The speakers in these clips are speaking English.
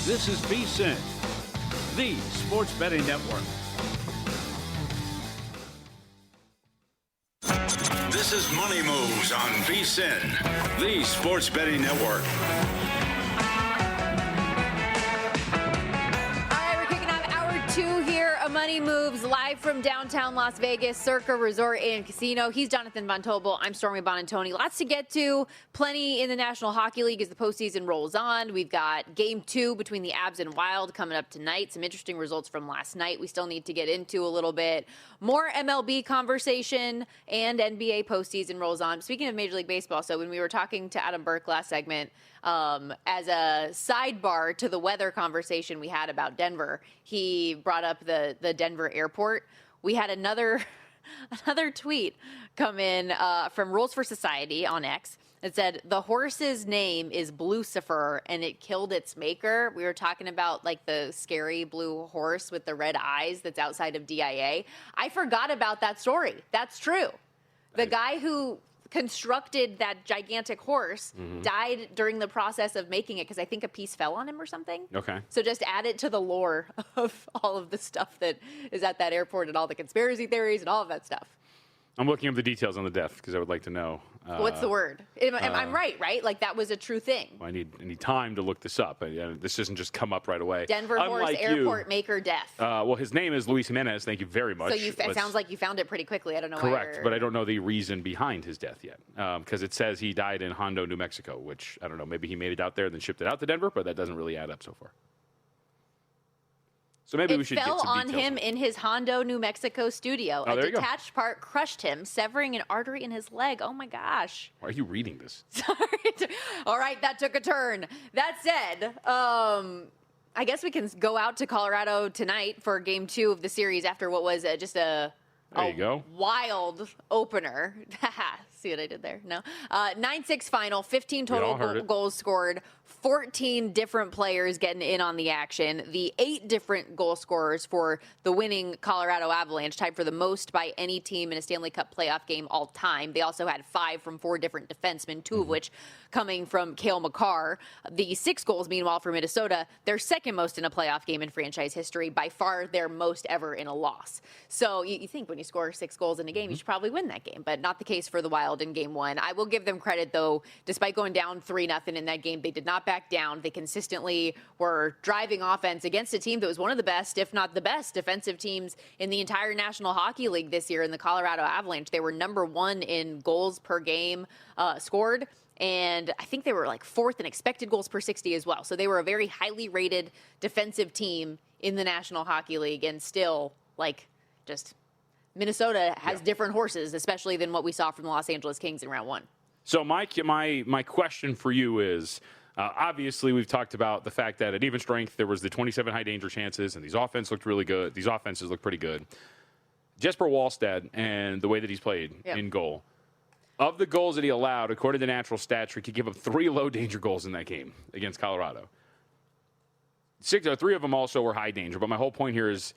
This is VSiN, the sports betting network. This is Money Moves on VSiN, the sports betting network. Money Moves live from downtown Las Vegas, Circa Resort and Casino. He's Jonathan Von Tobel. I'm Stormy Buonantony. Lots to get to. Plenty in the National Hockey League as the postseason rolls on. We've got Game 2 between the Abs and Wild coming up tonight. Some interesting results from last night we still need to get into a little bit. More MLB conversation and NBA postseason rolls on. Speaking of Major League Baseball, so when we were talking to Adam Burke last segment, as a sidebar to the weather conversation we had about Denver, he brought up the Denver airport. We had another tweet come in from Rules for Society on X. It said, the horse's name is Blucifer, and it killed its maker. We were talking about, like, the scary blue horse with the red eyes that's outside of DIA. I forgot about that story. That's true. The guy who constructed that gigantic horse died during the process of making it because I think a piece fell on him or something. Okay. So just add it to the lore of all of the stuff that is at that airport and all the conspiracy theories and all of that stuff. I'm looking up the details on the death because I would like to know. What's the word? I'm right? Like, that was a true thing. I need time to look this up. This doesn't just come up right away. Denver horse airport maker death. Well, his name is Luis Jimenez. Thank you very much. So it sounds like you found it pretty quickly. I don't know why. Correct, but I don't know the reason behind his death yet. Because it says he died in Hondo, New Mexico, which, I don't know, maybe he made it out there and then shipped it out to Denver, but that doesn't really add up so far. So maybe we should get some details. It fell on him in his Hondo, New Mexico studio. Oh, a detached part crushed him, severing an artery in his leg. Oh, my gosh. Why are you reading this? Sorry. All right, that took a turn. That said, I guess we can go out to Colorado tonight for Game 2 of the series after what was just a wild opener. See what I did there? No. 9-6 final, 15 total goals scored, 14 different players getting in on the action. The 8 different goal scorers for the winning Colorado Avalanche, tied for the most by any team in a Stanley Cup playoff game all time. They also had 5 from 4 different defensemen, 2 of which coming from Cale Makar. The 6 goals, meanwhile, for Minnesota, their second most in a playoff game in franchise history, by far their most ever in a loss. So you think when you score 6 goals in a game, you should probably win that game, but not the case for the Wild in Game 1. I will give them credit, though. Despite going down 3-0 in that game, they did not back down. They consistently were driving offense against a team that was one of the best, if not the best, defensive teams in the entire National Hockey League this year in the Colorado Avalanche. They were number 1 in goals per game scored, and I think they were like 4th in expected goals per 60 as well. So they were a very highly rated defensive team in the National Hockey League, and still, like, just Minnesota has different horses, especially than what we saw from the Los Angeles Kings in round 1. So my question for you is, obviously we've talked about the fact that at even strength there was the 27 high danger chances, and these offenses looked really good. These offenses look pretty good. Jesper Wallstedt and the way that he's played in goal. Of the goals that he allowed, according to Natural Stat Trick, he gave up 3 low danger goals in that game against Colorado. 3 of them also were high danger, but my whole point here is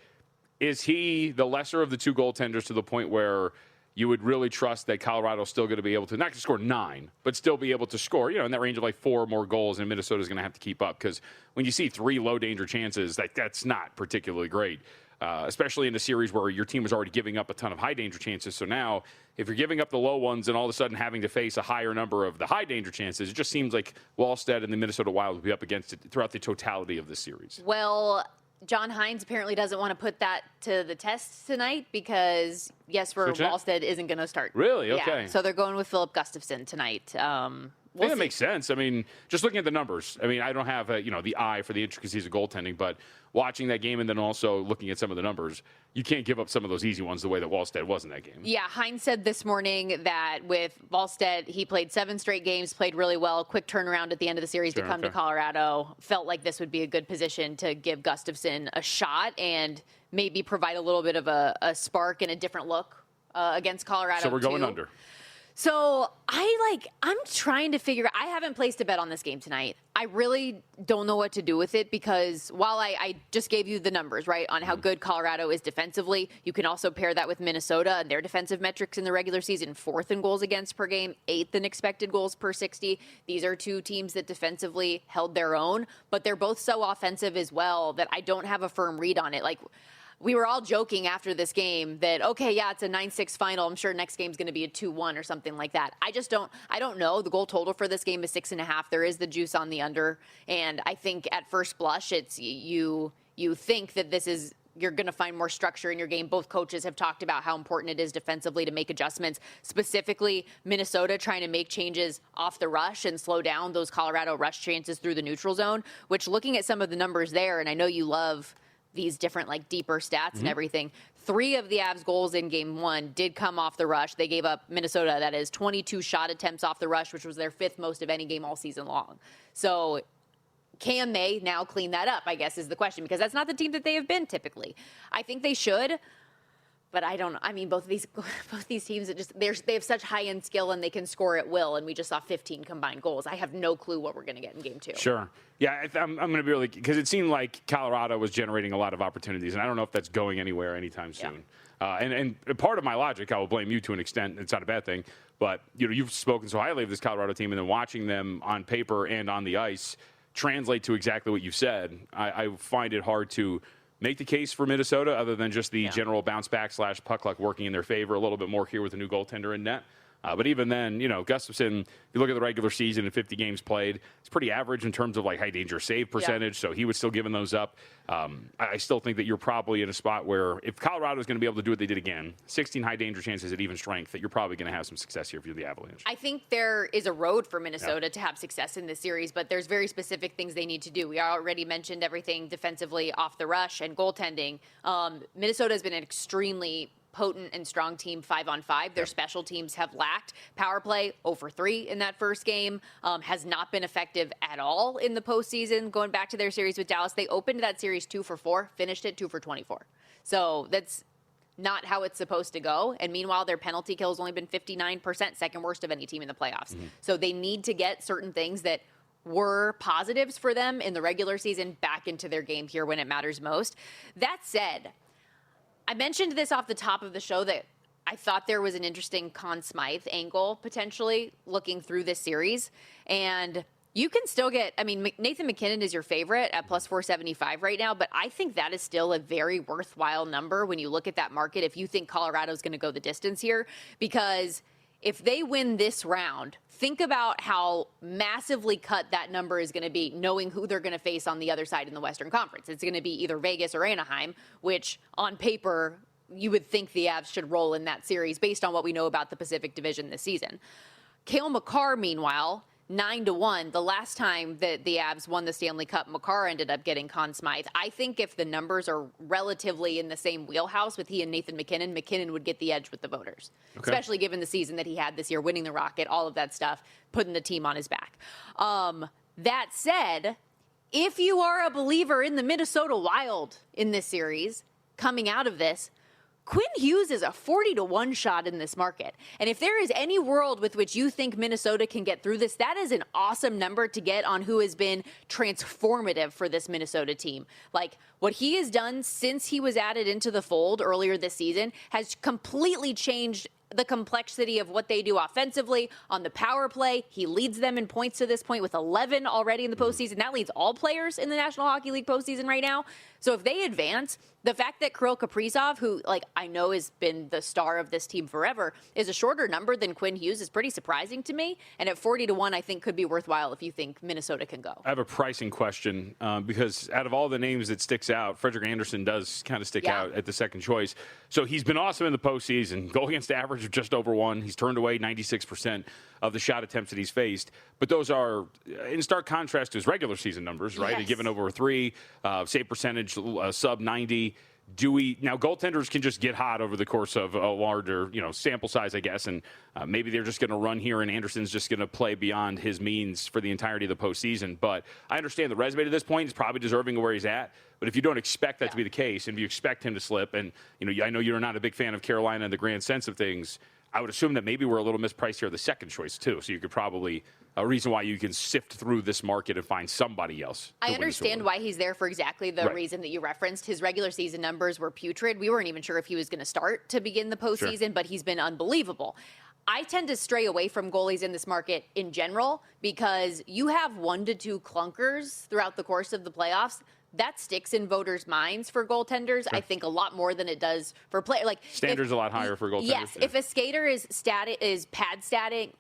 he the lesser of the 2 goaltenders to the point where you would really trust that Colorado's still going to be able to not just score 9, but still be able to score, in that range of like 4 more goals, and Minnesota's going to have to keep up? Because when you see 3 low danger chances, that's not particularly great, especially in a series where your team was already giving up a ton of high danger chances. So now, if you're giving up the low ones and all of a sudden having to face a higher number of the high danger chances, it just seems like Wallstedt and the Minnesota Wild will be up against it throughout the totality of this series. Well, John Hines apparently does't want to put that to the test tonight because Jesper Wallstedt isn't going to start. Really? Okay. Yeah, so they're going with Philip Gustafsson tonight. I think that makes sense. I mean, just looking at the numbers. I mean, I don't have the eye for the intricacies of goaltending, but watching that game and then also looking at some of the numbers, you can't give up some of those easy ones the way that Wallstedt was in that game. Yeah, Hines said this morning that with Wallstedt, he played 7 straight games, played really well, quick turnaround at the end of the series to come to Colorado. Felt like this would be a good position to give Gustafsson a shot and maybe provide a little bit of a spark and a different look against Colorado. So we're going under. So I'm trying to figure. I haven't placed a bet on this game tonight. I really don't know what to do with it because while I just gave you the numbers, right, on how good Colorado is defensively, you can also pair that with Minnesota and their defensive metrics in the regular season, 4th in goals against per game, 8th in expected goals per 60. These are two teams that defensively held their own, but they're both so offensive as well that I don't have a firm read on it. Like, we were all joking after this game that, okay, yeah, it's a 9-6 final. I'm sure next game's going to be a 2-1 or something like that. I don't know. The goal total for this game is 6.5. There is the juice on the under. And I think at first blush, it's you think that you're going to find more structure in your game. Both coaches have talked about how important it is defensively to make adjustments, specifically Minnesota trying to make changes off the rush and slow down those Colorado rush chances through the neutral zone, which looking at some of the numbers there, and I know you love these different deeper stats and everything. 3 of the Avs goals in game 1 did come off the rush. They gave up Minnesota, that is 22 shot attempts off the rush, which was their 5th most of any game all season long. So can they now clean that up, I guess is the question, because that's not the team that they have been typically. I think they should, but I don't know. I mean, both these teams, they have such high-end skill and they can score at will, and we just saw 15 combined goals. I have no clue what we're going to get in game 2. Sure. Yeah, I'm going to be really, because it seemed like Colorado was generating a lot of opportunities, and I don't know if that's going anywhere anytime soon. Yeah. And part of my logic, I will blame you to an extent. It's not a bad thing, but you've spoken so highly of this Colorado team, and then watching them on paper and on the ice translate to exactly what you said. I find it hard to make the case for Minnesota other than just the general bounce back / puck luck working in their favor a little bit more here with a new goaltender in net. But even then, Gustafsson, if you look at the regular season and 50 games played, it's pretty average in terms of high danger save percentage. So he was still giving those up. I still think that you're probably in a spot where if Colorado is going to be able to do what they did again, 16 high danger chances at even strength, that you're probably going to have some success here if you're the Avalanche. I think there is a road for Minnesota to have success in this series, but there's very specific things they need to do. We already mentioned everything defensively off the rush and goaltending. Minnesota has been an extremely potent and strong team 5-on-5. Their special teams have lacked. Power play 0-for-3 in that first game, has not been effective at all in the postseason. Going back to their series with Dallas, they opened that series 2-for-4, finished it 2-for-24. So that's not how it's supposed to go. And meanwhile, their penalty kill has only been 59%, second worst of any team in the playoffs. So they need to get certain things that were positives for them in the regular season back into their game here when it matters most. That said, I mentioned this off the top of the show that I thought there was an interesting Conn Smythe angle potentially looking through this series. And you can still get, Nathan MacKinnon is your favorite at plus 475 right now, but I think that is still a very worthwhile number when you look at that market if you think Colorado's going to go the distance here. Because if they win this round, think about how massively cut that number is going to be, knowing who they're going to face on the other side in the Western Conference. It's going to be either Vegas or Anaheim, which on paper, you would think the Avs should roll in that series based on what we know about the Pacific Division this season. Cale Makar, meanwhile, 9-1. The last time that the Avs won the Stanley Cup, Makar ended up getting Conn Smythe. I think if the numbers are relatively in the same wheelhouse with he and Nathan MacKinnon, MacKinnon would get the edge with the voters, especially given the season that he had this year, winning the Rocket, all of that stuff, putting the team on his back. That said, if you are a believer in the Minnesota Wild in this series, coming out of this, Quinn Hughes is a 40-1 shot in this market. And if there is any world with which you think Minnesota can get through this, that is an awesome number to get on who has been transformative for this Minnesota team. What he has done since he was added into the fold earlier this season has completely changed the complexity of what they do offensively on the power play. He leads them in points to this point with 11 already in the postseason. That leads all players in the National Hockey League postseason right now. So if they advance, the fact that Kirill Kaprizov, who I know has been the star of this team forever, is a shorter number than Quinn Hughes is pretty surprising to me. And at 40-1, I think could be worthwhile if you think Minnesota can go. I have a pricing question because out of all the names that sticks out, Frederik Andersen does kind of stick out at the second choice. So he's been awesome in the postseason. Goal against average of just over 1. He's turned away 96% of the shot attempts that he's faced. But those are in stark contrast to his regular season numbers, right? Yes. He's given over 3, save percentage sub 90. Now goaltenders can just get hot over the course of a larger, sample size, I guess, and maybe they're just going to run here and Anderson's just going to play beyond his means for the entirety of the postseason. But I understand the resume to this point is probably deserving of where he's at. But if you don't expect that to be the case, and if you expect him to slip, and I know you're not a big fan of Carolina in the grand sense of things, I would assume that maybe we're a little mispriced here, the second choice, too. So you could probably, a reason why you can sift through this market and find somebody else. I understand why he's there for exactly the reason that you referenced. His regular season numbers were putrid. We weren't even sure if he was going to start to begin the postseason, but he's been unbelievable. I tend to stray away from goalies in this market in general because you have 1 to 2 clunkers throughout the course of the playoffs. That sticks in voters' minds for goaltenders, I think, a lot more than it does for players. Like standards a lot higher for goaltenders. Yes, if a skater is pad statting.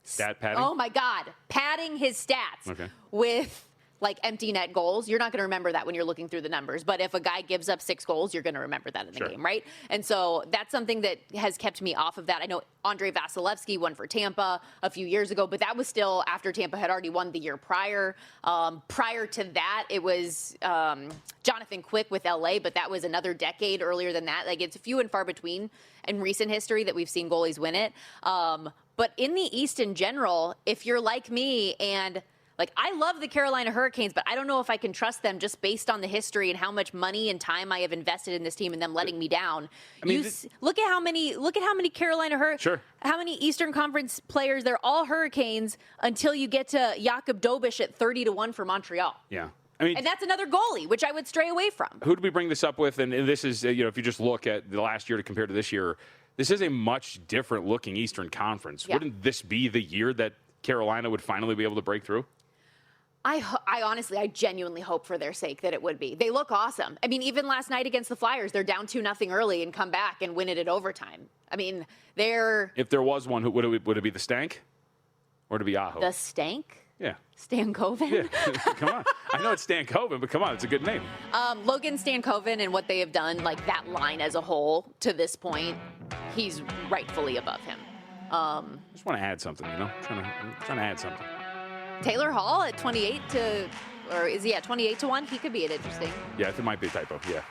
Stat padding? Oh, my God. Padding his stats with like empty net goals, you're not going to remember that when you're looking through the numbers. But if a guy gives up 6 goals, you're going to remember that in the game, right? And so that's something that has kept me off of that. I know Andrei Vasilevsky won for Tampa a few years ago, but that was still after Tampa had already won the year prior. Prior to that, it was Jonathan Quick with LA, but that was another decade earlier than that. Like, it's few and far between in recent history that we've seen goalies win it. But in the East in general, if you're like me and like, I love the Carolina Hurricanes, but I don't know if I can trust them just based on the history and how much money and time I have invested in this team and them letting me down. I mean, look at how many Carolina how many Eastern Conference players, they're all Hurricanes until you get to Jakub Dobiš at 30-1 for Montreal. Yeah. I mean, and that's another goalie, which I would stray away from. Who did we bring this up with? And this is, if you just look at the last year to compare to this year, this is a much different looking Eastern Conference. Yeah. Wouldn't this be the year that Carolina would finally be able to break through? I genuinely hope for their sake that it would be. They look awesome. I mean, even last night against the Flyers, they're down 2-0 early and come back and win it at overtime. I mean, If there was one, would it be the Stank? Or would it be Aho? The Stank? Yeah. Stankoven? Yeah. Come on. I know it's Stankoven, but come on, it's a good name. Logan Stankoven and what they have done, like that line as a whole to this point, he's rightfully above him. I just want to add something, I'm trying to add something. Taylor Hall at 28 to 1? He could be an interesting. Yeah, it might be a typo. Yeah.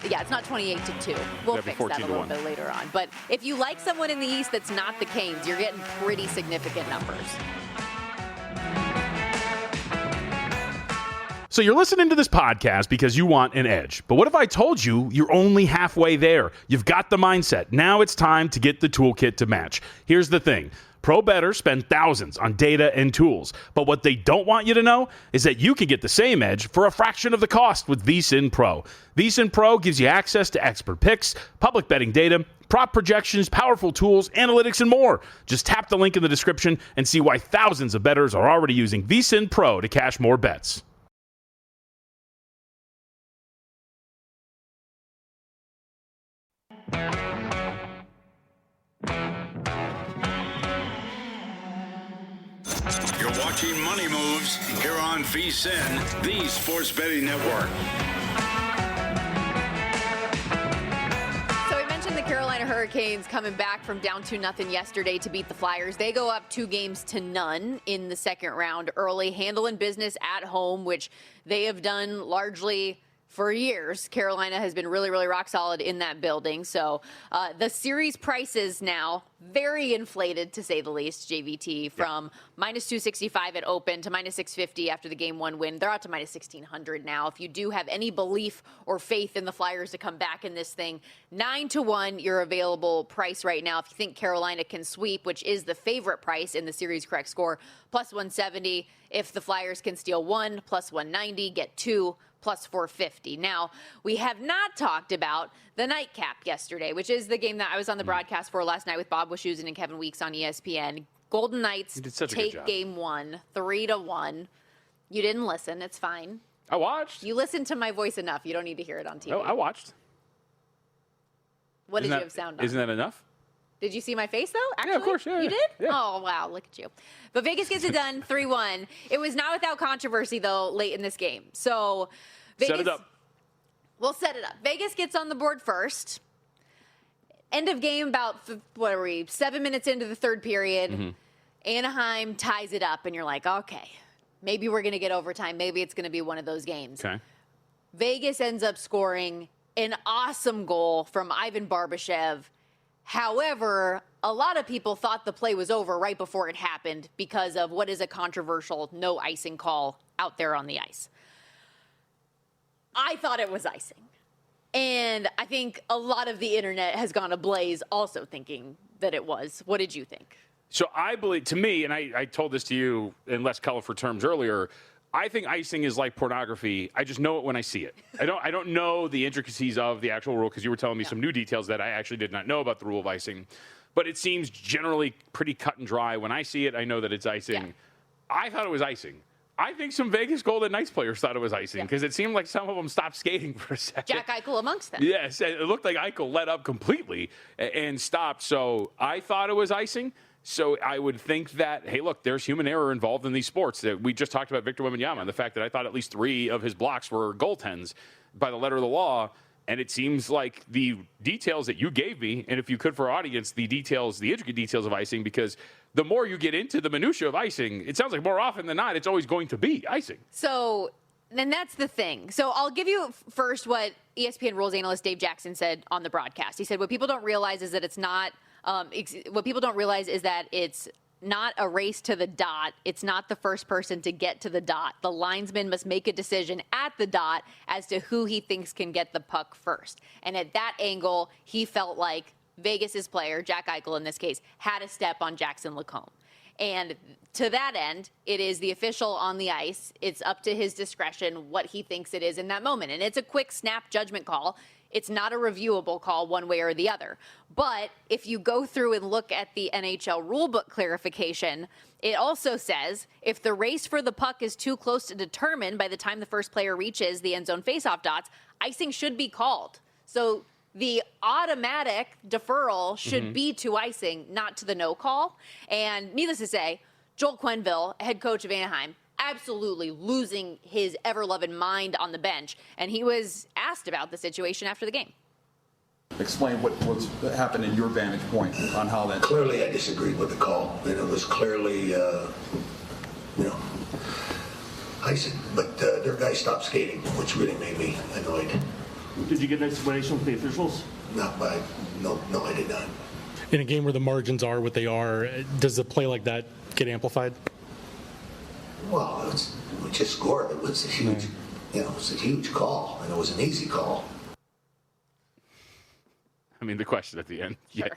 It's not 28 to 2. We'll fix that a little bit later on. But if you like someone in the East that's not the Canes, you're getting pretty significant numbers. So you're listening to this podcast because you want an edge. But what if I told you you're only halfway there? You've got the mindset. Now it's time to get the toolkit to match. Here's the thing. Pro bettors spend thousands on data and tools, but what they don't want you to know is that you can get the same edge for a fraction of the cost with VSiN Pro. VSiN Pro gives you access to expert picks, public betting data, prop projections, powerful tools, analytics, and more. Just tap the link in the description and see why thousands of bettors are already using VSiN Pro to cash more bets. You're watching Money Moves here on VSiN, the Sports Betting Network. So we mentioned the Carolina Hurricanes coming back from down 2-0 yesterday to beat the Flyers. They go up 2-0 in the second round early, handling business at home, which they have done largely for years. Carolina has been really, really rock solid in that building. So the series prices now very inflated, to say the least, JVT, from minus 265 at open to minus 650 after the game 1 win. They're out to minus 1600 now. If you do have any belief or faith in the Flyers to come back in this thing, 9-1 your available price right now. If you think Carolina can sweep, which is the favorite price in the series correct score, plus 170. If the Flyers can steal 1, plus 190, get 2, plus 450. Now, we have not talked about the nightcap yesterday, which is the game that I was on the broadcast for last night with Bob Wischusen and Kevin Weeks on ESPN. Golden Knights take game 1, 3-1. You didn't listen. It's fine. I watched. You listened to my voice enough. You don't need to hear it on TV. No, I watched. What did you have sound on? Isn't that enough? Did you see my face, though? Actually? Yeah, of course. Yeah, you did? Yeah. Oh, wow. Look at you. But Vegas gets it done, 3-1. It was not without controversy, though, late in this game. So Vegas, set it up. We'll set it up. Vegas gets on the board first. End of game, about, 7 minutes into the third period. Mm-hmm. Anaheim ties it up, and you're like, okay, maybe we're going to get overtime. Maybe it's going to be one of those games. Okay. Vegas ends up scoring an awesome goal from Ivan Barbashev. However, a lot of people thought the play was over right before it happened because of what is a controversial no icing call out there on the ice. I thought it was icing. And I think a lot of the internet has gone ablaze also thinking that it was. What did you think? So I believe, to me, and I told this to you in less colorful terms earlier, I think icing is like pornography. I just know it when I see it. I don't know the intricacies of the actual rule, because you were telling me some new details that I actually did not know about the rule of icing. But it seems generally pretty cut and dry. When I see it, I know that it's icing. Yeah. I thought it was icing. I think some Vegas Golden Knights players thought it was icing, because it seemed like some of them stopped skating for a second. Jack Eichel amongst them. Yes, it looked like Eichel let up completely and stopped. So I thought it was icing. So I would think that, hey, look, there's human error involved in these sports. We just talked about Victor Wembanyama and the fact that I thought at least 3 of his blocks were goaltends by the letter of the law. And it seems like the details that you gave me, and if you could for our audience, the intricate details of icing, because the more you get into the minutia of icing, it sounds like more often than not, it's always going to be icing. So then that's the thing. So I'll give you first what ESPN rules analyst Dave Jackson said on the broadcast. He said, what people don't realize is that it's not a race to the dot. It's not the first person to get to the dot. The linesman must make a decision at the dot as to who he thinks can get the puck first. And at that angle, he felt like Vegas's player, Jack Eichel in this case, had a step on Jackson Lacombe. And to that end, it is the official on the ice. It's up to his discretion what he thinks it is in that moment. And it's a quick snap judgment call. It's not a reviewable call one way or the other. But if you go through and look at the NHL rulebook clarification, it also says if the race for the puck is too close to determine by the time the first player reaches the end zone faceoff dots, icing should be called. So the automatic deferral should be to icing, not to the no call. And needless to say, Joel Quenneville, head coach of Anaheim, absolutely losing his ever-loving mind on the bench. And he was asked about the situation after the game. Explain what happened in your vantage point on how that... Clearly, I disagreed with the call. It was clearly, icing. But their guy stopped skating, which really made me annoyed. Did you get an explanation from the officials? No, I did not. In a game where the margins are what they are, does a play like that get amplified? Well, we just scored. It was a huge, it was a huge call, and it was an easy call. I mean, the question at the end. Sure.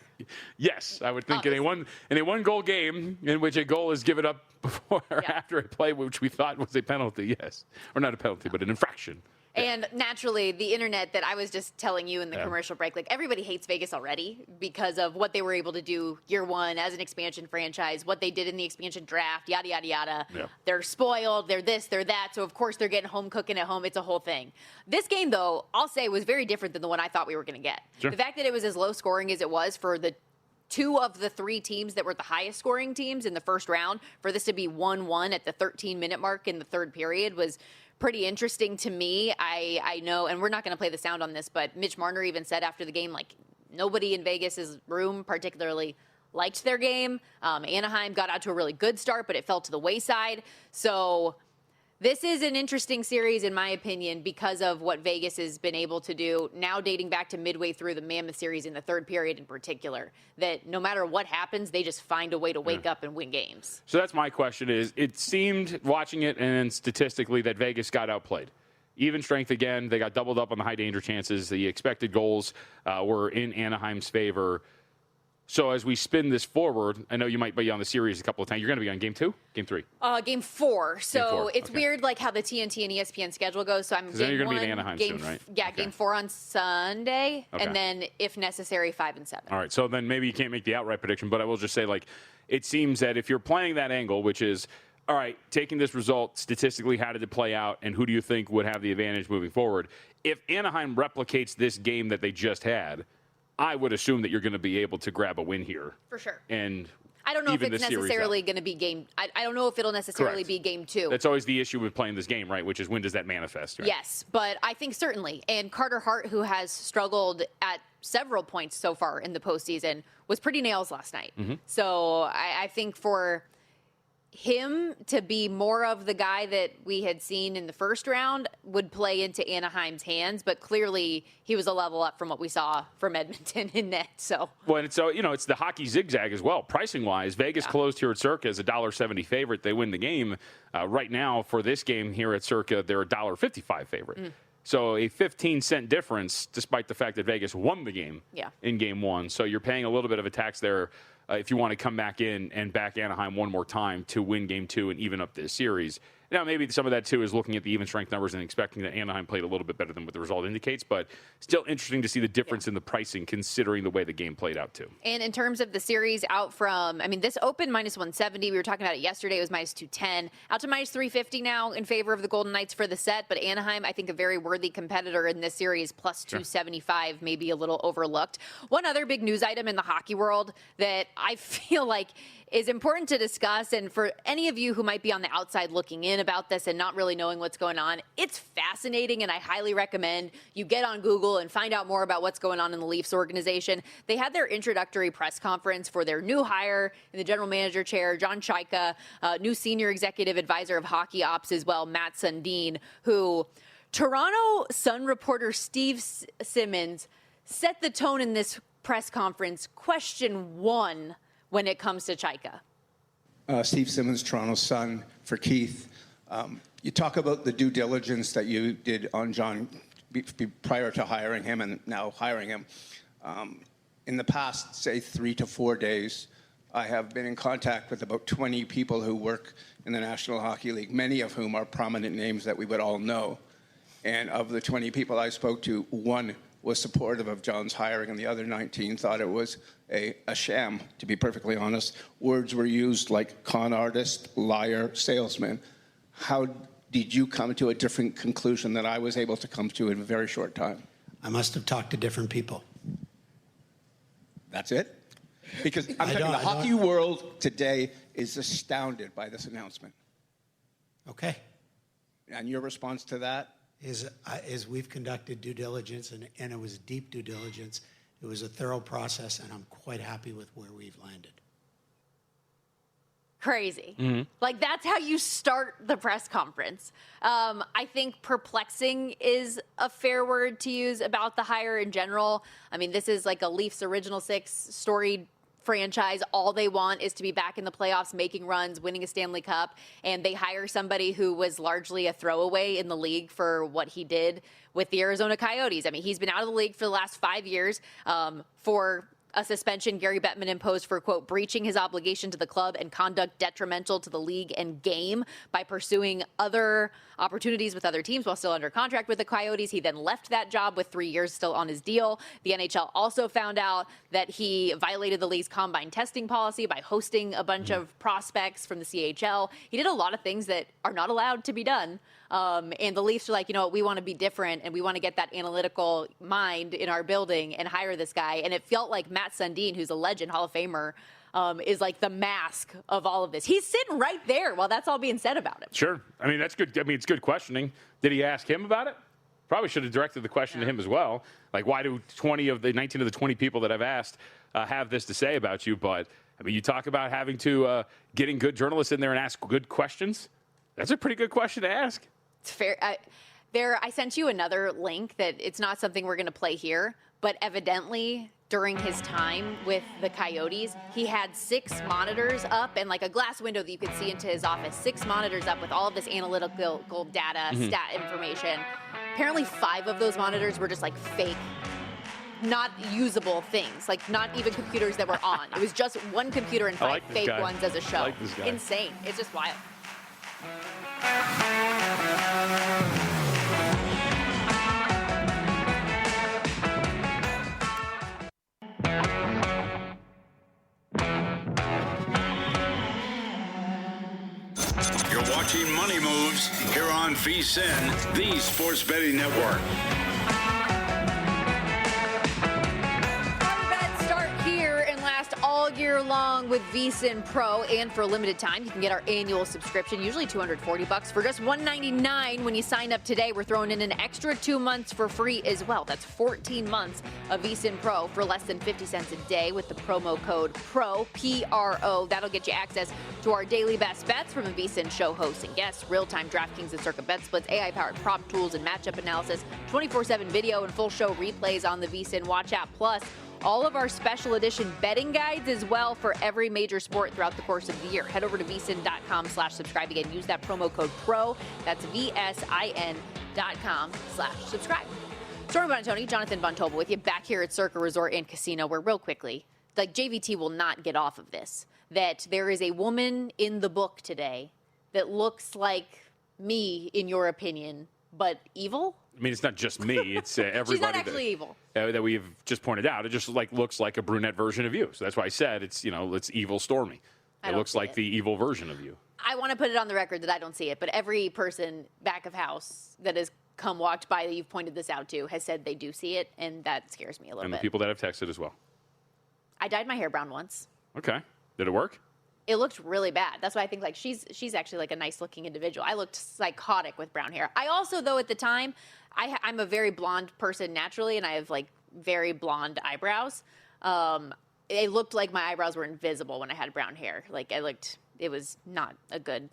Yes, I would think in a one-goal game in which a goal is given up before or after a play, which we thought was a penalty, yes. Or not a penalty, but an infraction. And naturally, the internet that I was just telling you in the commercial break, like everybody hates Vegas already because of what they were able to do year one as an expansion franchise, what they did in the expansion draft, yada, yada, yada. Yeah. They're spoiled, they're this, they're that. So, of course, they're getting home cooking at home. It's a whole thing. This game, though, I'll say was very different than the one I thought we were going to get. Sure. The fact that it was as low scoring as it was for the 2 of the 3 teams that were the highest scoring teams in the first round, for this to be 1-1 at the 13-minute mark in the third period was pretty interesting to me. I know, and we're not going to play the sound on this, but Mitch Marner even said after the game, like, nobody in Vegas's room particularly liked their game. Anaheim got out to a really good start, but it fell to the wayside. So this is an interesting series, in my opinion, because of what Vegas has been able to do now, dating back to midway through the Mammoth series in the third period in particular, that no matter what happens, they just find a way to wake up and win games. So that's my question is, it seemed, watching it and statistically, that Vegas got outplayed. Even strength again, they got doubled up on the high danger chances. The expected goals were in Anaheim's favor. So as we spin this forward, I know you might be on the series a couple of times. You're going to be on game 2? Game 3? Game 4. So game 4. It's weird, like how the TNT and ESPN schedule goes. So I'm game then you're going to 1, be in Anaheim game soon, right? Yeah, okay. Game 4 on Sunday, and then if necessary, 5 and 7. All right. So then maybe you can't make the outright prediction, but I will just say, like, it seems that if you're playing that angle, which is, all right, taking this result statistically, how did it play out, and who do you think would have the advantage moving forward? If Anaheim replicates this game that they just had, I would assume that you're going to be able to grab a win here. For sure. And I don't know if it's necessarily going to be game. I don't know if it'll necessarily be game 2. That's always the issue with playing this game, right? Which is, when does that manifest? Right? Yes, but I think certainly. And Carter Hart, who has struggled at several points so far in the postseason, was pretty nails last night. Mm-hmm. So I think for him to be more of the guy that we had seen in the first round would play into Anaheim's hands, but clearly he was a level up from what we saw from Edmonton in net. So, well, and so, it's the hockey zigzag as well. Pricing wise, Vegas closed here at Circa as a $1.70 favorite. They win the game right now for this game here at Circa. They're a $1.55 favorite. So a 15-cent difference, despite the fact that Vegas won the game in Game 1. So you're paying a little bit of a tax there if you want to come back in and back Anaheim one more time to win Game 2 and even up this series. Now, maybe some of that, too, is looking at the even strength numbers and expecting that Anaheim played a little bit better than what the result indicates, but still interesting to see the difference in the pricing considering the way the game played out, too. And in terms of the series out from, this opened -170. We were talking about it yesterday. It was -210. Out to -350 now in favor of the Golden Knights for the set, but Anaheim, I think, a very worthy competitor in this series, +275, maybe a little overlooked. One other big news item in the hockey world that I feel like is important to discuss, and for any of you who might be on the outside looking in about this and not really knowing what's going on, it's fascinating, and I highly recommend you get on Google and find out more about what's going on in the Leafs organization. They had their introductory press conference for their new hire in the general manager chair, John Chayka, new senior executive advisor of hockey ops as well, Matt Sundin, who Toronto Sun reporter Steve Simmons set the tone in this press conference. Question 1 when it comes to Chayka. Steve Simmons, Toronto Sun, for Keith. You talk about the due diligence that you did on John prior to hiring him and now hiring him. In the past, say, 3 to 4 days, I have been in contact with about 20 people who work in the National Hockey League, many of whom are prominent names that we would all know. And of the 20 people I spoke to, one was supportive of John's hiring, and the other 19 thought it was a sham, to be perfectly honest. Words were used like con artist, liar, salesman. How did you come to a different conclusion than I was able to come to in a very short time? I must have talked to different people. That's it? Because I'm telling you, the hockey world today is astounded by this announcement. Okay. And your response to that? Is we've conducted due diligence, and it was deep due diligence. It was a thorough process, and I'm quite happy with where we've landed. Crazy. Mm-hmm. Like, that's how you start the press conference. I think perplexing is a fair word to use about the hire in general. This is like a Leafs Original Six storied franchise. All they want is to be back in the playoffs, making runs, winning a Stanley Cup, and they hire somebody who was largely a throwaway in the league for what he did with the Arizona Coyotes. He's been out of the league for the last 5 years for a suspension Gary Bettman imposed for, quote, breaching his obligation to the club and conduct detrimental to the league and game by pursuing other opportunities with other teams while still under contract with the Coyotes. He then left that job with 3 years still on his deal. The NHL also found out that he violated the league's combine testing policy by hosting a bunch of prospects from the CHL. He did a lot of things that are not allowed to be done. And the Leafs are like, you know what, we want to be different, and we want to get that analytical mind in our building and hire this guy. And it felt like Matt Sundin, who's a legend, Hall of Famer, is like the mask of all of this. He's sitting right there while that's all being said about him. Sure. That's good. It's good questioning. Did he ask him about it? Probably should have directed the question to him as well. Like, why do 19 of the 20 people that I've asked have this to say about you? But, you talk about having to getting good journalists in there and ask good questions. That's a pretty good question to ask. It's fair. I sent you another link that it's not something we're going to play here, but evidently during his time with the Coyotes, he had 6 monitors up and like a glass window that you could see into his office. 6 monitors up with all of this analytical data, stat information. Apparently 5 of those monitors were just like fake, not usable things, like not even computers that were on. It was just one computer and 5 fake ones as a show. I like this guy. Insane. It's just wild. You're watching Money Moves here on VSiN, the Sports Betting Network. All year long with VSiN Pro, and for a limited time you can get our annual subscription, usually $240 for just $199 when you sign up today. We're throwing in an extra 2 months for free as well. That's 14 months of VSiN Pro for less than 50 cents a day with the promo code PRO, P-R-O. That'll get you access to our daily best bets from the VSiN show hosts and guests, real-time DraftKings and Circa bet splits, AI-powered prop tools and matchup analysis, 24/7 video and full show replays on the VSiN Watch app, plus all of our special edition betting guides as well for every major sport throughout the course of the year. Head over to vsin.com/subscribe. Again, use that promo code PRO. That's VSIN. VSIN.com/subscribe. Stormy Buonantony, Jonathan Von Tobel with you back here at Circa Resort and Casino, where real quickly, like JVT will not get off of this, that there is a woman in the book today that looks like me, in your opinion, but evil? I mean, it's not just me. It's everybody. She's not actually evil. That we've just pointed out. It just looks like a brunette version of you. So that's why I said it's evil Stormy. It looks like the evil version of you. I want to put it on the record that I don't see it, but every person back of house that has walked by that you've pointed this out to has said they do see it, and that scares me a little bit. And the people that have texted as well. I dyed my hair brown once. Okay. Did it work? It looked really bad. That's why I think she's actually like a nice looking individual. I looked psychotic with brown hair. I also, though, at the time, I'm a very blonde person naturally, and I have like very blonde eyebrows. It looked like my eyebrows were invisible when I had brown hair. It was not a good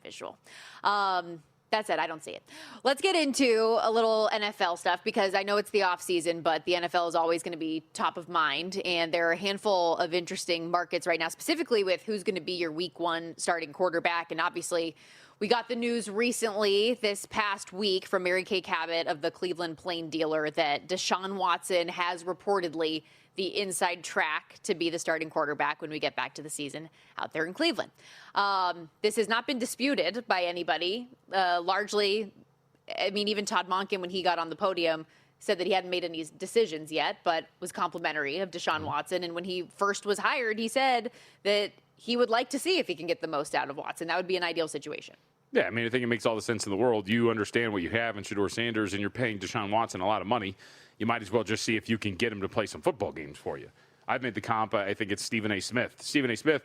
visual. That said, I don't see it. Let's get into a little NFL stuff because I know it's the off season, but the NFL is always going to be top of mind. And there are a handful of interesting markets right now, specifically with who's going to be your week one starting quarterback. And obviously, we got the news recently this past week from Mary Kay Cabot of the Cleveland Plain Dealer that Deshaun Watson has reportedly the inside track to be the starting quarterback when we get back to the season out there in Cleveland. This has not been disputed by anybody. Largely, I mean, even Todd Monken, when he got on the podium, said that he hadn't made any decisions yet, but was complimentary of Deshaun Watson. And when he first was hired, he said that he would like to see if he can get the most out of Watson. That would be an ideal situation. Yeah, I mean, I think it makes all the sense in the world. You understand what you have in Shedeur Sanders, and you're paying Deshaun Watson a lot of money. You might as well just see if you can get him to play some football games for you. I've made the comp. I think it's Stephen A. Smith. Stephen A. Smith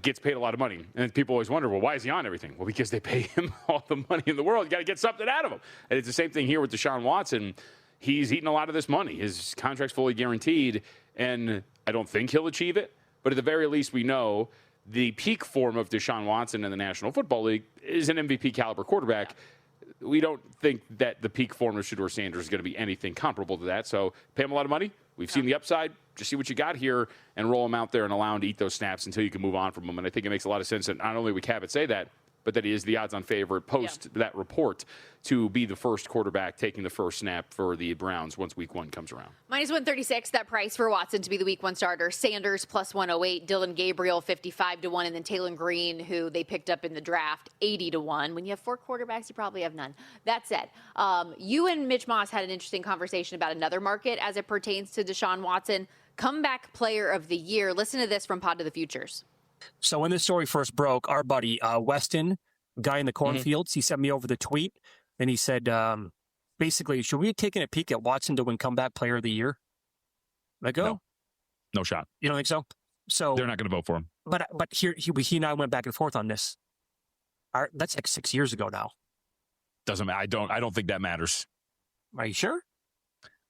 gets paid a lot of money. And people always wonder, well, why is he on everything? Well, because they pay him all the money in the world. You got to get something out of him. And it's the same thing here with Deshaun Watson. He's eating a lot of this money. His contract's fully guaranteed, and I don't think he'll achieve it. But at the very least, we know the peak form of Deshaun Watson in the National Football League is an MVP caliber quarterback. We don't think that the peak form of Shedeur Sanders is going to be anything comparable to that. So pay him a lot of money. We've seen the upside. Just see what you got here and roll him out there and allow him to eat those snaps until you can move on from him. And I think it makes a lot of sense that not only would Cabot say that, but that he is the odds-on favorite post that report to be the first quarterback taking the first snap for the Browns once Week 1 comes around. Minus 136, that price for Watson to be the Week 1 starter. Sanders plus 108, Dylan Gabriel 55-1, and then Taylor Green, who they picked up in the draft, 80-1. When you have 4 quarterbacks, you probably have none. That said, you and Mitch Moss had an interesting conversation about another market as it pertains to Deshaun Watson. Comeback Player of the Year. Listen to this from Pod to the Futures. So when this story first broke, our buddy Weston, guy in the cornfields, he sent me over the tweet, and he said, basically, should we have taken a peek at Watson to win Comeback Player of the Year? I go, no shot. You don't think so? So they're not going to vote for him. But here he and I went back and forth on this. That's like 6 years ago now. Doesn't matter. I don't think that matters. Are you sure?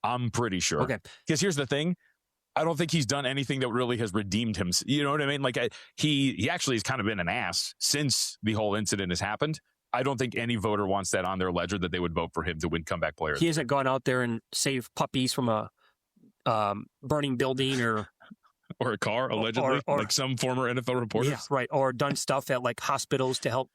I'm pretty sure. Okay. Because here's the thing. I don't think he's done anything that really has redeemed him. You know what I mean? Like he actually has kind of been an ass since the whole incident has happened. I don't think any voter wants that on their ledger that they would vote for him to win Comeback Player. He hasn't gone out there and saved puppies from a burning building or a car, allegedly, or like some former NFL reporters. Yeah, right. Or done stuff at like hospitals to help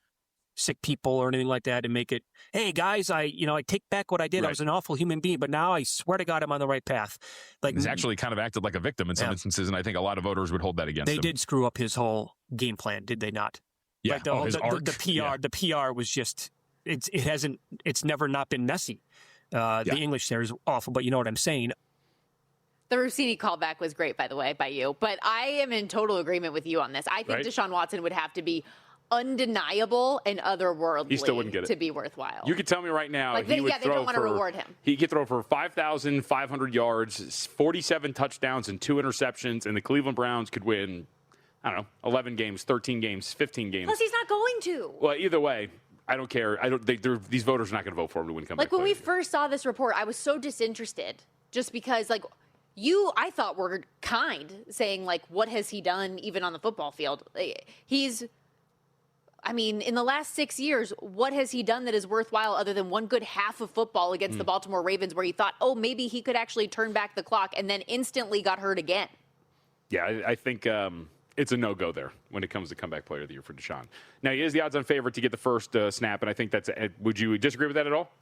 sick people or anything like that and make it, hey guys, I take back what I did. Right. I was an awful human being, but now I swear to God I'm on the right path. Like he's actually kind of acted like a victim in some instances, and I think a lot of voters would hold that against him. They did screw up his whole game plan, did they not? Yeah. Like the PR was just it's never not been messy. The English there is awful, but you know what I'm saying. The Rossini callback was great, by the way, by you. But I am in total agreement with you on this. I think Deshaun Watson would have to be undeniable and otherworldly he still wouldn't get it. To be worthwhile. You could tell me right now they don't want to reward him. He could throw for 5,500 yards, 47 touchdowns, and 2 interceptions, and the Cleveland Browns could win, 11 games, 13 games, 15 games. Plus, he's not going to. Well, either way, I don't care. These voters are not going to vote for him to win comeback. Like when we first saw this report, I was so disinterested just because, I thought were kind, saying, what has he done even on the football field? In the last 6 years, what has he done that is worthwhile other than one good half of football against the Baltimore Ravens where he thought, maybe he could actually turn back the clock and then instantly got hurt again? Yeah, I think it's a no-go there when it comes to comeback player of the year for Deshaun. Now, he is the odds-on favorite to get the first snap, and I think that's would you disagree with that at all?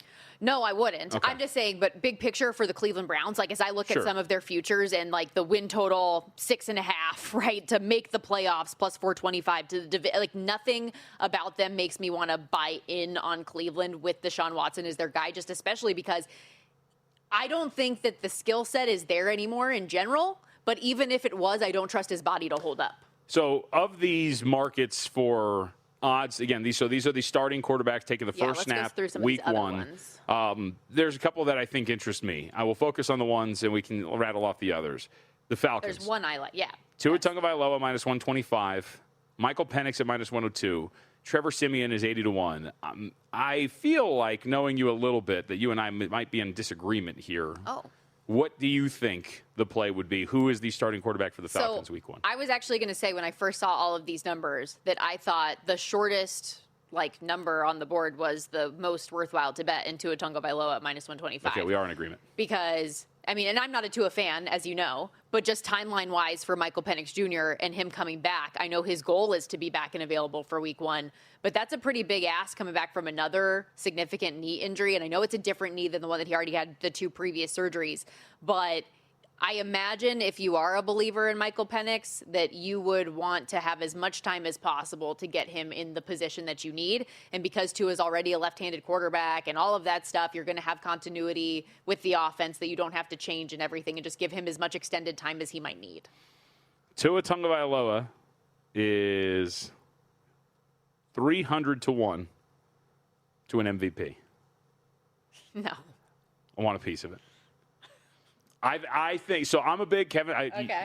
No, I wouldn't. Okay. I'm just saying, but big picture for the Cleveland Browns, like as I look Sure. at some of their futures and like the win total 6.5, right, to make the playoffs plus 425 to the like nothing about them makes me want to buy in on Cleveland with Deshaun Watson as their guy, just especially because I don't think that the skill set is there anymore in general. But even if it was, I don't trust his body to hold up. So of these markets for odds, again, these are the starting quarterbacks taking the first snap week one. There's a couple that I think interest me. I will focus on the ones, and we can rattle off the others. The Falcons. There's one I like, yeah. Tua Tagovailoa minus 125. Michael Penix at minus 102. Trevor Siemian is 80 to 1. I feel like, knowing you a little bit, that you and I might be in disagreement here. Oh. What do you think the play would be? Who is the starting quarterback for the Falcons week one? I was actually going to say when I first saw all of these numbers that I thought the shortest number on the board was the most worthwhile to bet into a Tagovailoa at minus 125. Okay, we are in agreement. Because, I mean, and I'm not a Tua fan, as you know, but just timeline-wise for Michael Penix Jr. and him coming back, I know his goal is to be back and available for week one, but that's a pretty big ask coming back from another significant knee injury, and I know it's a different knee than the one that he already had the 2 previous surgeries, but I imagine if you are a believer in Michael Penix that you would want to have as much time as possible to get him in the position that you need. And because Tua is already a left-handed quarterback and all of that stuff, you're going to have continuity with the offense that you don't have to change and everything and just give him as much extended time as he might need. Tua Tagovailoa is 300 to 1 to an MVP. No. I want a piece of it. I think so. I'm a big Kevin.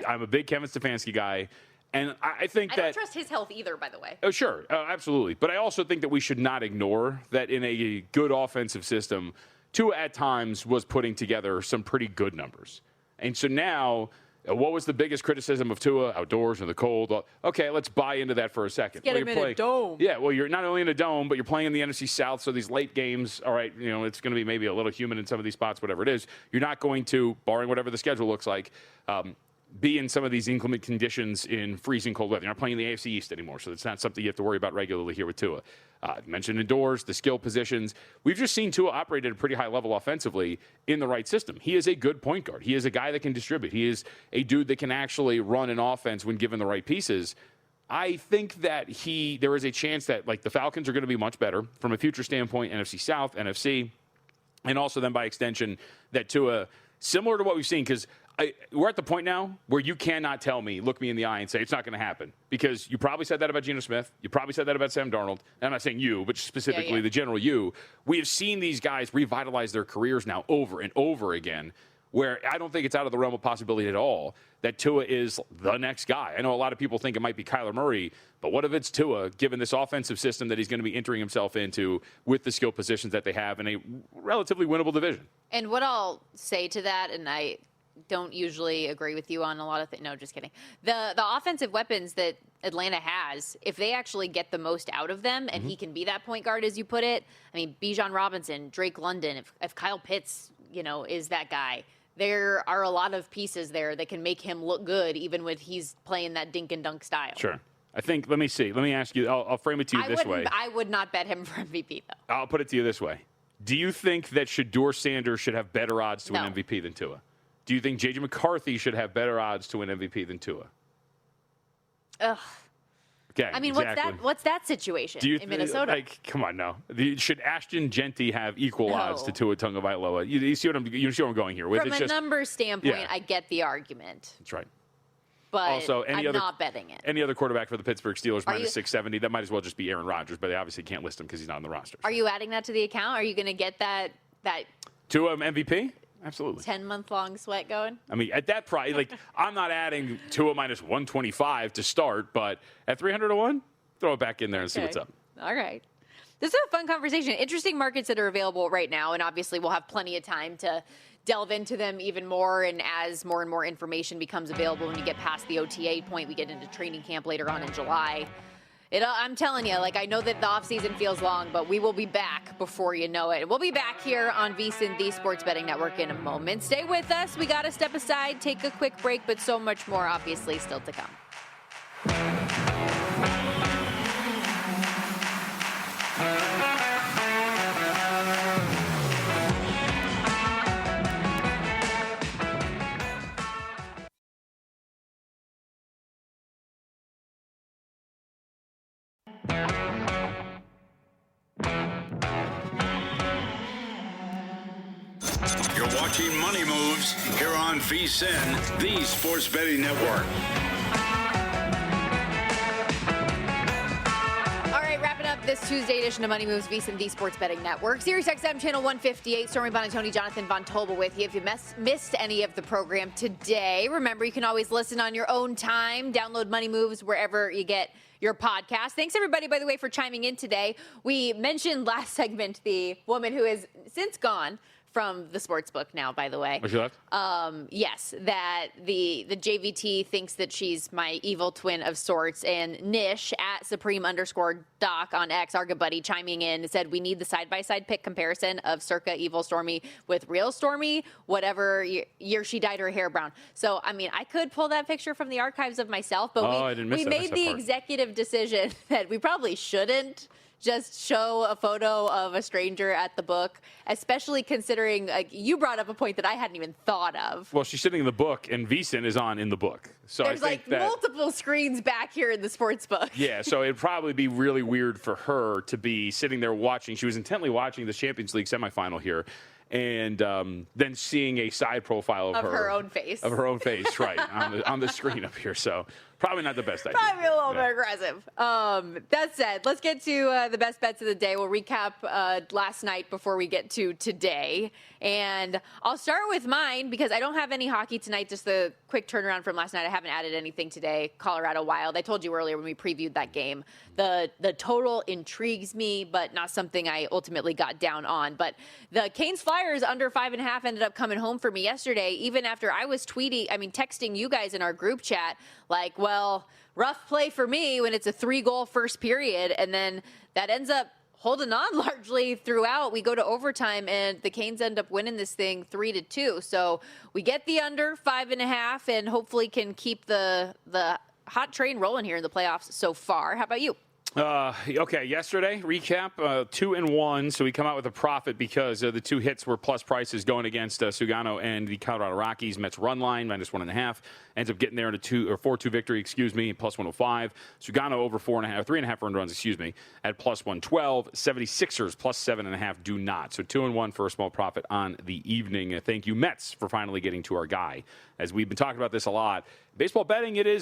I'm a big Kevin Stefanski guy, and I think I don't trust his health either, by the way. Oh, sure, absolutely. But I also think that we should not ignore that in a good offensive system, Tua at times was putting together some pretty good numbers, and so now. What was the biggest criticism of Tua? Outdoors in the cold. Okay, let's buy into that for a second. Get him in a dome. Yeah, well, you're not only in a dome, but you're playing in the NFC South, so these late games, all right, it's going to be maybe a little humid in some of these spots, whatever it is. You're not going to, barring whatever the schedule looks like, be in some of these inclement conditions in freezing cold weather. You're not playing in the AFC East anymore, so it's not something you have to worry about regularly here with Tua. I mentioned indoors, the skill positions. We've just seen Tua operate at a pretty high level offensively in the right system. He is a good point guard. He is a guy that can distribute. He is a dude that can actually run an offense when given the right pieces. I think that there is a chance that the Falcons are going to be much better from a future standpoint, NFC South, NFC, and also then by extension that Tua, similar to what we've seen, because we're at the point now where you cannot tell me, look me in the eye and say it's not going to happen, because you probably said that about Geno Smith. You probably said that about Sam Darnold. And I'm not saying you, but specifically the general you. We have seen these guys revitalize their careers now over and over again, where I don't think it's out of the realm of possibility at all that Tua is the next guy. I know a lot of people think it might be Kyler Murray, but what if it's Tua, given this offensive system that he's going to be entering himself into with the skill positions that they have in a relatively winnable division? And what I'll say to that, and I don't usually agree with you on a lot of things. No, just kidding. The offensive weapons that Atlanta has, if they actually get the most out of them, and he can be that point guard, as you put it, I mean, Bijan Robinson, Drake London, if Kyle Pitts, is that guy, there are a lot of pieces there that can make him look good, even when he's playing that dink and dunk style. Sure. I think, let me ask you, I'll frame it to you this way. I would not bet him for MVP, though. I'll put it to you this way. Do you think that Shedeur Sanders should have better odds to win MVP than Tua? Do you think J.J. McCarthy should have better odds to win MVP than Tua? Ugh. Okay, I mean, exactly. what's that situation in Minnesota? Come on, no. Should Ashton Genty have equal odds to Tua Tagovailoa? You see what I'm going here with? From a numbers standpoint, I get the argument. That's right. But also, I'm not betting it. Any other quarterback for the Pittsburgh Steelers minus 670, that might as well just be Aaron Rodgers, but they obviously can't list him because he's not on the roster. Are you adding that to the account? Are you going to get that Tua MVP? Absolutely. 10-month-long sweat going? I mean, at that price, I'm not adding Tua minus 125 to start, but at 300 to 1, throw it back in there and see what's up. All right. This is a fun conversation. Interesting markets that are available right now, and obviously we'll have plenty of time to delve into them even more, and as more and more information becomes available when you get past the OTA point, we get into training camp later on in July. I'm telling you, I know that the offseason feels long, but we will be back before you know it. We'll be back here on VSiN, the Sports Betting Network, in a moment. Stay with us. We got to step aside, take a quick break, but so much more, obviously, still to come. You're watching Money Moves here on VSiN, the Sports Betting Network. This Tuesday edition of Money Moves, VSiN, the Sports Betting Network. Sirius XM Channel 158, Stormy, Buonantony, Jonathan Von Tobel with you. If you missed any of the program today, remember you can always listen on your own time. Download Money Moves wherever you get your podcast. Thanks, everybody, by the way, for chiming in today. We mentioned last segment the woman who is since gone from the sports book now, by the way. Oh, she left? Yes, that the JVT thinks that she's my evil twin of sorts. And Nish at Supreme_Doc on X, our good buddy, chiming in, said we need the side-by-side pick comparison of circa evil Stormy with real Stormy, whatever year she dyed her hair brown. So, I mean, I could pull that picture from the archives of myself, but we made the executive decision that we probably shouldn't just show a photo of a stranger at the book, especially considering you brought up a point that I hadn't even thought of. Well, she's sitting in the book, and VSiN is on in the book. So there's I think multiple screens back here in the sports book. Yeah, so it'd probably be really weird for her to be sitting there watching. She was intently watching the Champions League semifinal here. And then seeing a side profile of her own face. Of her own face, right, on the screen up here. So probably not the best idea. Probably a little bit aggressive. That said, let's get to the best bets of the day. We'll recap last night before we get to today. And I'll start with mine because I don't have any hockey tonight. Just the quick turnaround from last night. I haven't added anything today. Colorado Wild. I told you earlier when we previewed that game. The total intrigues me, but not something I ultimately got down on. But the Canes Flyers under 5.5 ended up coming home for me yesterday, even after I was texting you guys in our group chat, like, well, rough play for me when it's a 3-goal first period. And then that ends up holding on largely throughout. We go to overtime, and the Canes end up winning this thing 3-2. So we get the under 5.5 and hopefully can keep the hot train rolling here in the playoffs so far. How about you? Okay, yesterday, recap, 2-1, so we come out with a profit because the two hits were plus prices going against Sugano and the Colorado Rockies. Mets run line, -1.5, ends up getting there in a 4-2 victory, plus 105. Sugano over 3.5 earned runs, at plus 112. 76ers plus 7.5 do not. So 2-1 for a small profit on the evening. Thank you, Mets, for finally getting to our guy. As we've been talking about this a lot, baseball betting, you got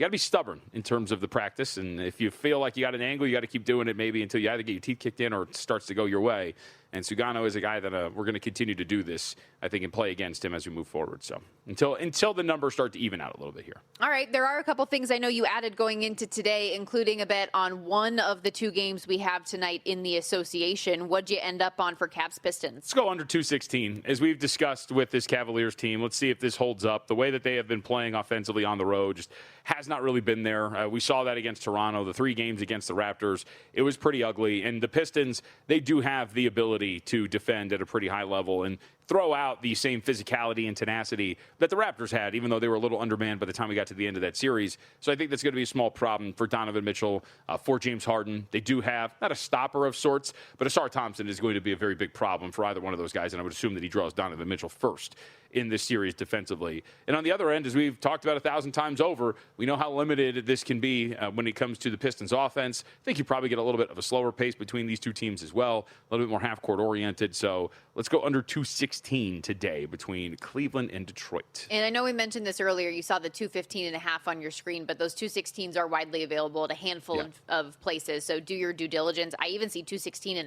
to be stubborn in terms of the practice. And if you feel like you got an angle, you got to keep doing it maybe until you either get your teeth kicked in or it starts to go your way. And Sugano is a guy that we're going to continue to do this, I think, and play against him as we move forward. So until the numbers start to even out a little bit here. All right. There are a couple things I know you added going into today, including a bet on one of the two games we have tonight in the association. What'd you end up on for Cavs Pistons? Let's go under 216. As we've discussed with this Cavaliers team, let's see if this holds up. The way that they have been playing offensively on the road just has not really been there. We saw that against Toronto, the 3 games against the Raptors. It was pretty ugly. And the Pistons, they do have the ability to defend at a pretty high level and throw out the same physicality and tenacity that the Raptors had, even though they were a little undermanned by the time we got to the end of that series. So I think that's going to be a small problem for Donovan Mitchell, for James Harden. They do have, not a stopper of sorts, but Asar Thompson is going to be a very big problem for either one of those guys, and I would assume that he draws Donovan Mitchell first in this series defensively. And on the other end, as we've talked about 1,000 times over, we know how limited this can be when it comes to the Pistons offense. I think you probably get a little bit of a slower pace between these two teams as well, a little bit more half-court oriented. So let's go under 216 today between Cleveland and Detroit. And I know we mentioned this earlier. You saw the 215.5 on your screen, but those 216s are widely available at a handful of places. So do your due diligence. I even see 216.5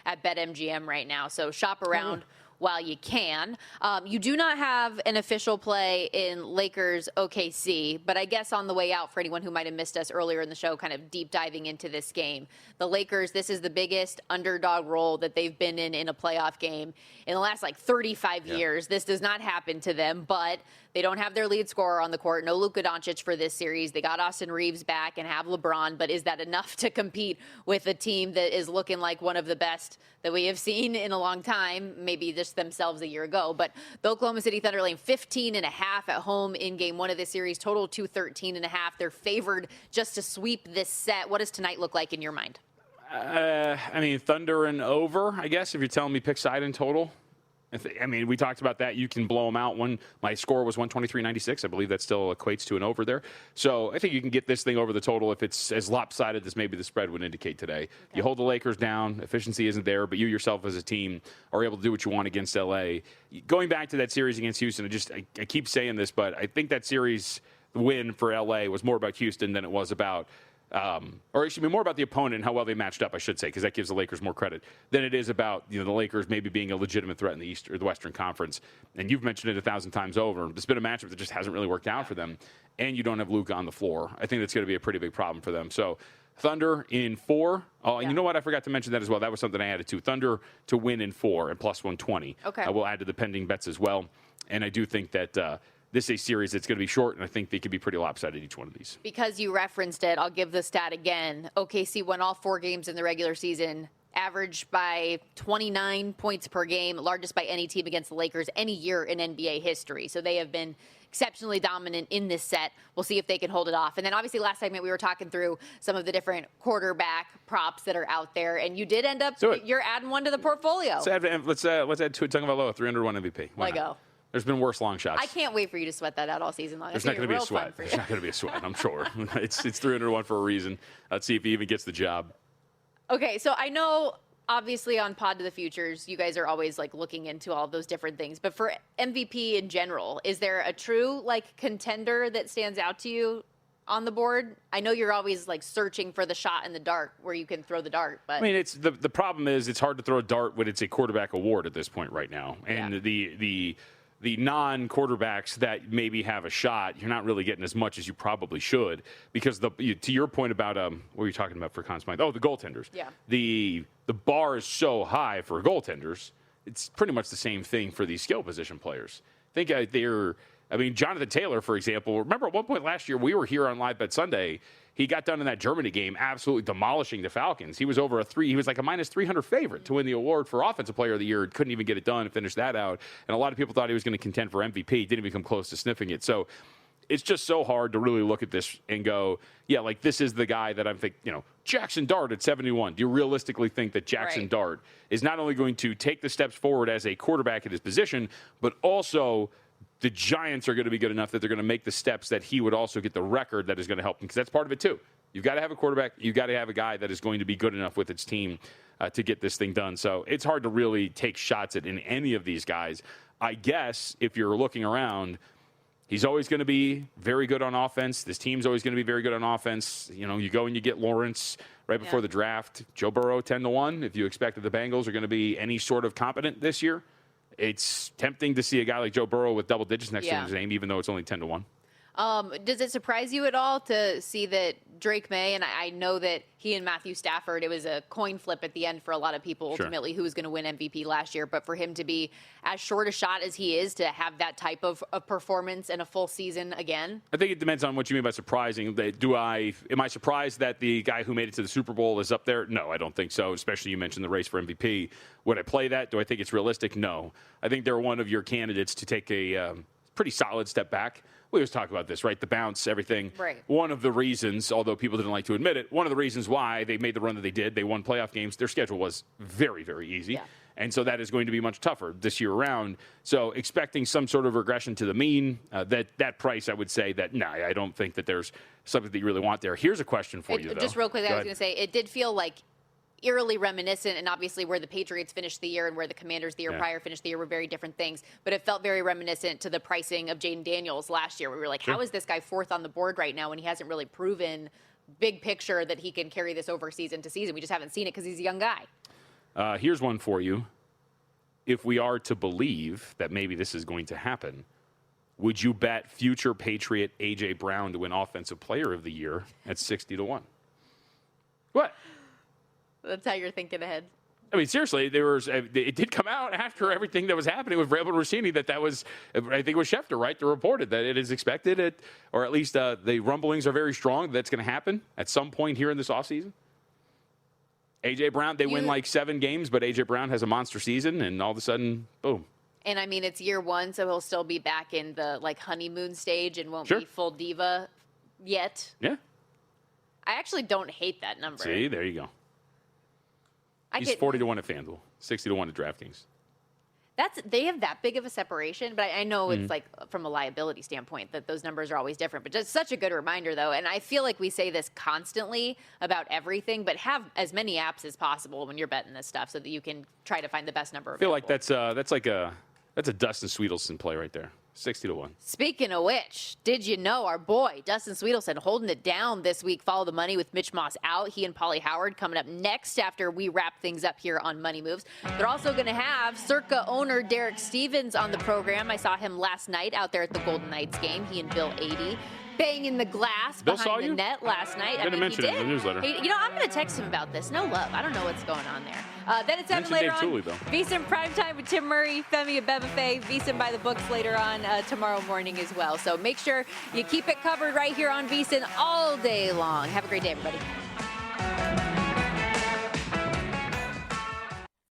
at BetMGM right now. So shop around while you can. You do not have an official play in Lakers OKC, but I guess on the way out, for anyone who might have missed us earlier in the show, kind of deep diving into this game, the Lakers, this is the biggest underdog role that they've been in a playoff game in the last 35 years. This does not happen to them, but they don't have their lead scorer on the court. No Luka Doncic for this series. They got Austin Reeves back and have LeBron, but is that enough to compete with a team that is looking like one of the best that we have seen in a long time? Maybe just themselves a year ago. But the Oklahoma City Thunder laying 15.5 at home in game 1 of this series. Total 213.5. They're favored just to sweep this set. What does tonight look like in your mind? Thunder and over, I guess, if you're telling me pick side in total. I mean, we talked about that. You can blow them out. My score was 123.96. I believe that still equates to an over there. So I think you can get this thing over the total if it's as lopsided as maybe the spread would indicate today. Okay. You hold the Lakers down. Efficiency isn't there, but you yourself as a team are able to do what you want against L.A. Going back to that series against Houston, I keep saying this, but I think that series win for L.A. was more about Houston than it was about or it should be more about the opponent and how well they matched up, I should say, because that gives the Lakers more credit than it is about the Lakers maybe being a legitimate threat in the East or the Western Conference. And you've mentioned it 1,000 times over. It's been a matchup that just hasn't really worked out for them, and you don't have Luka on the floor. I think that's going to be a pretty big problem for them. So Thunder in 4. Oh, and you know what? I forgot to mention that as well. That was something I added to. Thunder to win in 4 and plus 120. Okay. I will add to the pending bets as well. And I do think that this is a series that's going to be short, and I think they could be pretty lopsided, each one of these. Because you referenced it, I'll give the stat again. OKC won all 4 games in the regular season, averaged by 29 points per game, largest by any team against the Lakers any year in NBA history. So they have been exceptionally dominant in this set. We'll see if they can hold it off. And then obviously last segment we were talking through some of the different quarterback props that are out there, and you did end up, you're adding one to the portfolio. Let's add Tua Tagovailoa, 301 MVP. Let go. There's been worse long shots. I can't wait for you to sweat that out all season long. There's not going to be a sweat. There's not going to be a sweat, I'm sure. It's 301 for a reason. Let's see if he even gets the job. Okay, so I know, obviously, on Pod to the Futures, you guys are always, looking into all those different things. But for MVP in general, is there a true, contender that stands out to you on the board? I know you're always, searching for the shot in the dark where you can throw the dart. But I mean, it's the problem is it's hard to throw a dart when it's a quarterback award at this point right now. And the non-quarterbacks that maybe have a shot, you're not really getting as much as you probably should because to your point about what were you talking about for Con's mind? Oh, the goaltenders. Yeah. The bar is so high for goaltenders. It's pretty much the same thing for these skill position players. I think Jonathan Taylor, for example. Remember at one point last year we were here on Live Bet Sunday. He got done in that Germany game, absolutely demolishing the Falcons. He was over he was like a minus 300 favorite to win the award for Offensive Player of the Year. Couldn't even get it done and finish that out. And a lot of people thought he was going to contend for MVP. Didn't even come close to sniffing it. So it's just so hard to really look at this and go, this is the guy that I'm thinking, Jackson Dart at 71. Do you realistically think that Jackson Dart is not only going to take the steps forward as a quarterback at his position, but also the Giants are going to be good enough that they're going to make the steps that he would also get the record that is going to help him, because that's part of it too. You've got to have a quarterback. You've got to have a guy that is going to be good enough with its team to get this thing done. So it's hard to really take shots at in any of these guys. I guess if you're looking around, he's always going to be very good on offense. This team's always going to be very good on offense. You go and you get Lawrence right before the draft. Joe Burrow 10-1. If you expect that the Bengals are going to be any sort of competent this year, it's tempting to see a guy like Joe Burrow with double digits next to his name, even though it's only 10-1. Does it surprise you at all to see that Drake May, and I know that he and Matthew Stafford, it was a coin flip at the end for a lot of people, ultimately, who was going to win MVP last year, but for him to be as short a shot as he is, to have that type of performance in a full season again? I think it depends on what you mean by surprising. Am I surprised that the guy who made it to the Super Bowl is up there? No, I don't think so, especially you mentioned the race for MVP. Would I play that? Do I think it's realistic? No. I think they're one of your candidates to take a pretty solid step back. We always talk about this, right? The bounce, everything. Right. One of the reasons, although people didn't like to admit it, one of the reasons why they made the run that they did, they won playoff games. Their schedule was very, very easy. Yeah. And so that is going to be much tougher this year around. So expecting some sort of regression to the mean, that price, I would say that, I don't think that there's something that you really want there. Here's a question for you, though. Just real quickly, I was going to say, it did feel like eerily reminiscent, and obviously where the Patriots finished the year and where the Commanders the year prior finished the year were very different things, but it felt very reminiscent to the pricing of Jaden Daniels last year. We were like, how is this guy fourth on the board right now when he hasn't really proven big picture that he can carry this over season to season? We just haven't seen it because he's a young guy. Here's one for you. If we are to believe that maybe this is going to happen, would you bet future Patriot A.J. Brown to win Offensive Player of the Year at 60-1? What? That's how you're thinking ahead. I mean, seriously, it did come out after everything that was happening with Vrabel and Rossini that was, I think it was Schefter, right, that reported that it is expected, or at least the rumblings are very strong that's going to happen at some point here in this offseason. A.J. Brown, they win 7 games, but A.J. Brown has a monster season, and all of a sudden, boom. And, I mean, it's year one, so he'll still be back in the, honeymoon stage and won't be full diva yet. Yeah. I actually don't hate that number. See, there you go. He's 40-1 at FanDuel, 60-1 at DraftKings. they have that big of a separation, but I know it's like from a liability standpoint that those numbers are always different. But just such a good reminder, though. And I feel like we say this constantly about everything, but have as many apps as possible when you're betting this stuff so that you can try to find the best number. I feel like that's a Dustin Sweetelson play right there. 60-1. Speaking of which, did you know our boy Dustin Sweetelson holding it down this week? Follow the money with Mitch Moss out. He and Paulie Howard coming up next after we wrap things up here on Money Moves. They're also going to have Circa owner Derek Stevens on the program. I saw him last night out there at the Golden Knights game. He and Bill 80 banging the glass Bill saw behind the you? net last night. I didn't mention it in the newsletter. I'm going to text him about this. No love. I don't know what's going on there. Then at 7 Mention later Dave on. Tooley, though. VSiN Primetime with Tim Murray, Femi Abebefe, VSiN by the books later on tomorrow morning as well. So make sure you keep it covered right here on VSiN all day long. Have a great day, everybody.